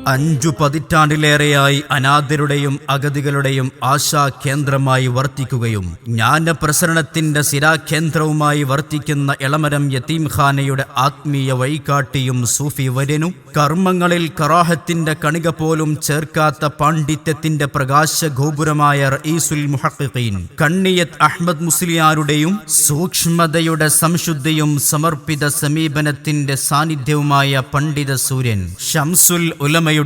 5 പതിറ്റാണ്ടിലേറെയായി അനാഥരുടെയും അഗതികളുടെയും ആശാകേന്ദ്രമായി വർത്തിക്കുകയും ജ്ഞാനപ്രസരണത്തിന്റെ സിരാകേന്ദ്രവുമായി വർത്തിക്കുന്ന എളമരം യതീംഖാനയുടെ ആത്മീയ വഴികാട്ടിയും സൂഫി വര്യനും കർമ്മങ്ങളിൽ കറാഹത്തിന്റെ കണിക പോലും ചേർക്കാത്ത പാണ്ഡിത്യത്തിന്റെ പ്രകാശഗോപുരമായ റഈസുൽ മുഹഖ്ഖീൻ കണ്ണിയത്ത് അഹ്മദ് മുസ്ലിയാരുടെയും സൂക്ഷ്മതയുടെ സംശുദ്ധിയും സമർപ്പിത സമീപനത്തിന്റെ സാന്നിധ്യവുമായ പണ്ഡിത സൂര്യൻ ശംസുൽ ഉലമയുടെയും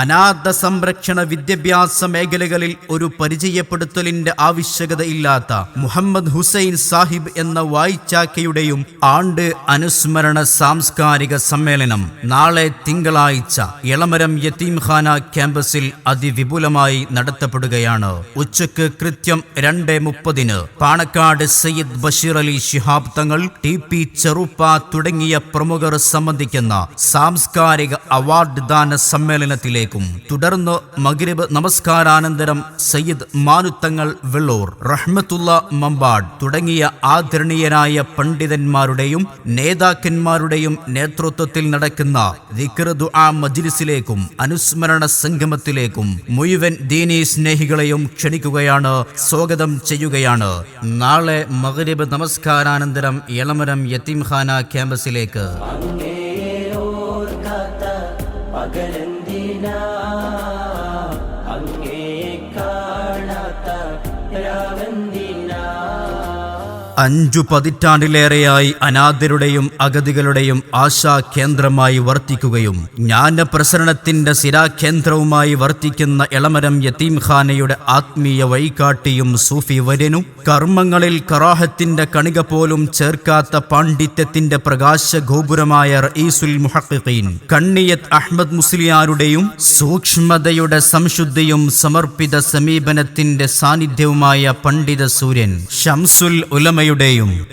അനാഥ സംരക്ഷണ വിദ്യാഭ്യാസ മേഖലകളിൽ ഒരു പരിചയപ്പെടുത്തലിന്റെ ആവശ്യകതയില്ലാത്ത മുഹമ്മദ് ഹുസൈൻ സാഹിബ് എന്ന വായിച്ചാക്കയുടെയും ആണ്ട് അനുസ്മരണ സാംസ്കാരിക സമ്മേളനം നാളെ തിങ്കളാഴ്ച എളമരം യതീംഖാന ക്യാമ്പസിൽ അതിവിപുലമായി നടത്തപ്പെടുകയാണ്. ഉച്ചക്ക് കൃത്യം 2:30 പാണക്കാട് സയ്യിദ് ബഷീർ അലി ശിഹാബ് തങ്ങൾ, TP ചെറുപ്പ തുടങ്ങിയ പ്രമുഖർ സംബന്ധിക്കുന്ന സാംസ്കാരിക അവാർഡ് ദാന സമ്മേളനത്തിലേക്കും തുടർന്ന് മഗ്രിബ് നമസ്കാരാനന്തരം സയ്യിദ് മാനുത്തങ്ങൾ വെള്ളൂർ, റഹ്മത്തുള്ള മമ്പാട് തുടങ്ങിയ ആദരണീയരായ പണ്ഡിതന്മാരുടെയും നേതാക്കന്മാരുടെയും നേതൃത്വത്തിൽ നടക്കുന്ന ദിക്ർ ദുആ മജ്ലിസിലേക്കും അനുസ്മരണ സംഗമത്തിലേക്കും മുഴുവൻ ദീനീ സ്നേഹികളെയും ക്ഷണിക്കുകയാണ്, സ്വാഗതം ചെയ്യുകയാണ്. നാളെ മഗ്രിബ് നമസ്കാരാനന്തരം എളമരം യതീംഖാന ക്യാമ്പസിലേക്ക്. അഞ്ചു പതിറ്റാണ്ടിലേറെയായി അനാഥരുടെയും അഗതികളുടെയും ആശാകേന്ദ്രമായി വർത്തിക്കുകയും ജ്ഞാനപ്രസരണത്തിന്റെ സിരാകേന്ദ്രവുമായി വർത്തിക്കുന്ന എളമരം യതീംഖാനയുടെ ആത്മീയ വഴികാട്ടിയും സൂഫി വര്യനും കർമ്മങ്ങളിൽ കറാഹത്തിന്റെ കണിക പോലും ചേർക്കാത്ത പാണ്ഡിത്യത്തിന്റെ പ്രകാശഗോപുരമായ റഈസുൽ മുഹഖ്ഖീൻ കണ്ണിയത്ത് അഹ്മദ് മുസ്ലിയാരുടെയും സൂക്ഷ്മതയുടെ സംശുദ്ധിയും സമർപ്പിത സമീപനത്തിന്റെ സാന്നിധ്യവുമായ പണ്ഡിത സൂര്യൻ ശംസുൽ ഉലമ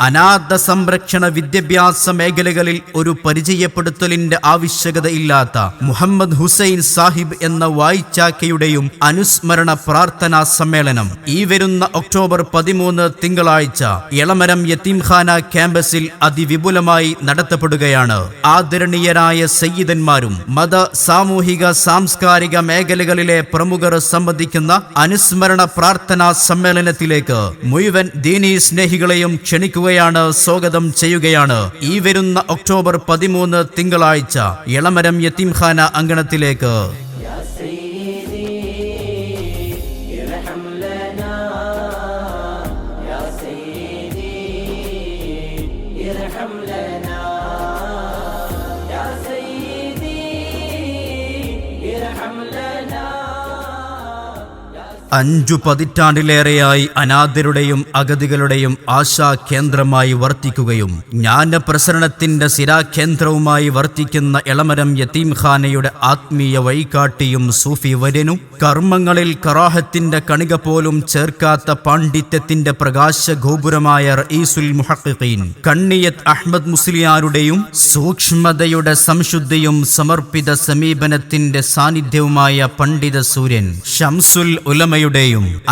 അനാഥ സംരക്ഷണ വിദ്യാഭ്യാസ മേഖലകളിൽ ഒരു പരിചയപ്പെടുത്തലിന്റെ ആവശ്യകതയില്ലാത്ത മുഹമ്മദ് ഹുസൈൻ സാഹിബ് എന്ന വായിച്ചാക്കയുടെയും അനുസ്മരണ പ്രാർത്ഥനാ സമ്മേളനം ഈ വരുന്ന ഒക്ടോബർ 13 തിങ്കളാഴ്ച എളമരം യതീംഖാന ക്യാമ്പസിൽ അതിവിപുലമായി നടത്തപ്പെടുകയാണ്. ആദരണീയരായ സയ്യിദന്മാരും മത സാമൂഹിക സാംസ്കാരിക മേഖലകളിലെ പ്രമുഖർ സംബന്ധിക്കുന്ന അനുസ്മരണ പ്രാർത്ഥനാ സമ്മേളനത്തിലേക്ക് മുഴുവൻ ദീനീ സ്നേഹികളെയും ക്ഷണിക്കുകയാണ്, സ്വാഗതം ചെയ്യുകയാണ്. ഈ വരുന്ന ഒക്ടോബർ 13 തിങ്കളാഴ്ച എളമരം യതീംഖാന അങ്കണത്തിലേക്ക്. അഞ്ചു പതിറ്റാണ്ടിലേറെയായി അനാഥരുടെയും അഗതികളുടെയും ആശാകേന്ദ്രമായി വർത്തിക്കുകയും ജ്ഞാനപ്രസരണത്തിന്റെ സിരാകേന്ദ്രവുമായി വർത്തിക്കുന്ന എളമരം യതീംഖാനയുടെ ആത്മീയ വഴികാട്ടിയും സൂഫി വര്യനും കർമ്മങ്ങളിൽ കറാഹത്തിന്റെ കണിക പോലും ചേർക്കാത്ത പാണ്ഡിത്യത്തിന്റെ പ്രകാശഗോപുരമായ റഈസുൽ മുഹഖ്ഖീൻ കണ്ണിയത്ത് അഹ്മദ് മുസ്ലിയാരുടെയും സൂക്ഷ്മതയുടെ സംശുദ്ധിയും സമർപ്പിത സമീപനത്തിന്റെ സാന്നിധ്യവുമായ പണ്ഡിത സൂര്യൻ ശംസുൽ ഉലമ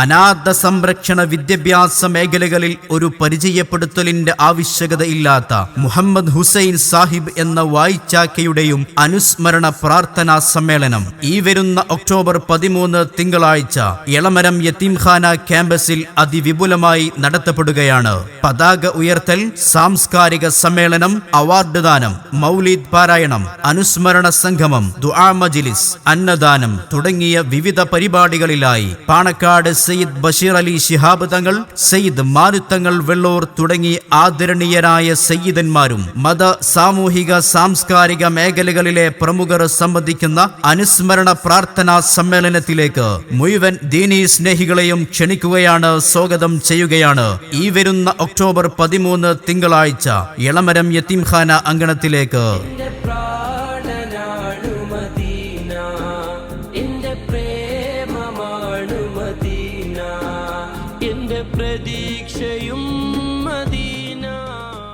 അനാഥ സംരക്ഷണ വിദ്യാഭ്യാസ മേഖലകളിൽ ഒരു പരിചയപ്പെടുത്തലിന്റെ ആവശ്യകതയില്ലാത്ത മുഹമ്മദ് ഹുസൈൻ സാഹിബ് എന്ന വായിച്ചാക്കയുടെയും അനുസ്മരണ പ്രാർത്ഥനാ സമ്മേളനം ഈ വരുന്ന ഒക്ടോബർ 13 തിങ്കളാഴ്ച എളമരം യതീംഖാന ക്യാമ്പസിൽ അതിവിപുലമായി നടത്തപ്പെടുകയാണ്. പതാക ഉയർത്തൽ, സാംസ്കാരിക സമ്മേളനം, അവാർഡ് ദാനം, മൗലിദ് പാരായണം, അനുസ്മരണ സംഗമം, ദുആ മജ്ലിസ്, അന്നദാനം തുടങ്ങിയ വിവിധ പരിപാടികളിലായി പാണക്കാട് സയ്യിദ് ബഷീർ അലി ശിഹാബ് തങ്ങൾ, സയ്യിദ് മാനുത്തങ്ങൾ വെള്ളൂർ തുടങ്ങി ആദരണീയരായ സയ്യിദന്മാരും മത സാമൂഹിക സാംസ്കാരിക മേഖലകളിലെ പ്രമുഖർ സംബന്ധിക്കുന്ന അനുസ്മരണ പ്രാർത്ഥനാ സമ്മേളനത്തിലേക്ക് മുഴുവൻ ദീനീ സ്നേഹികളെയും ക്ഷണിക്കുകയാണ്, സ്വാഗതം ചെയ്യുകയാണ്. ഈ വരുന്ന ഒക്ടോബർ 13 തിങ്കളാഴ്ച എളമരം യതീംഖാന അങ്കണത്തിലേക്ക്.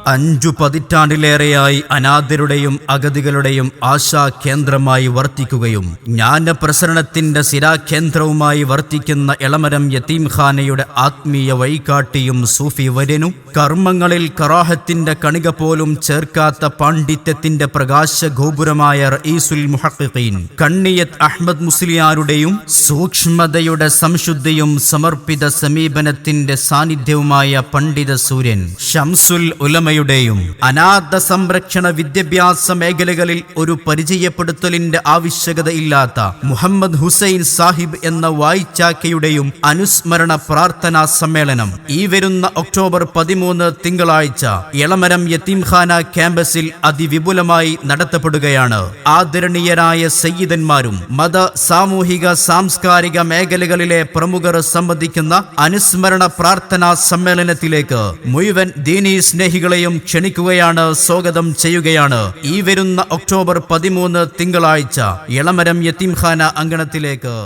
5 പതിറ്റാണ്ടിലേറെയായി അനാഥരുടെയും അഗതികളുടെയും ആശാ കേന്ദ്രമായി വർത്തിക്കുകയും ജ്ഞാനപ്രസരണത്തിന്റെ സിരാകേന്ദ്രവുമായി വർത്തിക്കുന്ന എളമരം യതീംഖാനയുടെ ആത്മീയ വഴികാട്ടിയും സൂഫി വര്യനും കർമ്മങ്ങളിൽ കറാഹത്തിന്റെ കണിക പോലും ചേർക്കാത്ത പാണ്ഡിത്യത്തിന്റെ പ്രകാശ ഗോപുരമായ റഈസുൽ മുഹഖ്ഖീൻ കണ്ണിയത്ത് അഹ്മദ് മുസ്ലിയാരുടെയും സൂക്ഷ്മതയുടെ സംശുദ്ധിയും സമർപ്പിത സമീപനത്തിന്റെ സാന്നിധ്യവുമായ പണ്ഡിത സൂര്യൻ ഷംസുൽ ഉലമയുടെയും അനാഥ സംരക്ഷണ വിദ്യാഭ്യാസ മേഖലകളിൽ ഒരു പരിചയപ്പെടുത്തലിന്റെ ആവശ്യകതയില്ലാത്ത മുഹമ്മദ് ഹുസൈൻ സാഹിബ് എന്ന വായിച്ചാക്കയുടെയും അനുസ്മരണ പ്രാർത്ഥനാ സമ്മേളനം ഈ വരുന്ന ഒക്ടോബർ 13 തിങ്കളാഴ്ച എളമരം യതീംഖാന ക്യാമ്പസിൽ അതിവിപുലമായി നടത്തപ്പെടുകയാണ്. ആദരണീയരായ സയ്യിദന്മാരും മത സാമൂഹിക സാംസ്കാരിക മേഖലകളിലെ പ്രമുഖർ സംബന്ധിക്കുന്ന അനുസ്മരണ പ്രാർത്ഥനാ സമ്മേളനത്തിലേക്ക് മുഴുവൻ ദീനീ സ്നേഹികളെയും ക്ഷണിക്കുകയാണ്, സ്വാഗതം ചെയ്യുകയാണ്. ഈ വരുന്ന ഒക്ടോബർ 13 തിങ്കളാഴ്ച എളമരം യതീംഖാന അങ്കണത്തിലേക്ക്.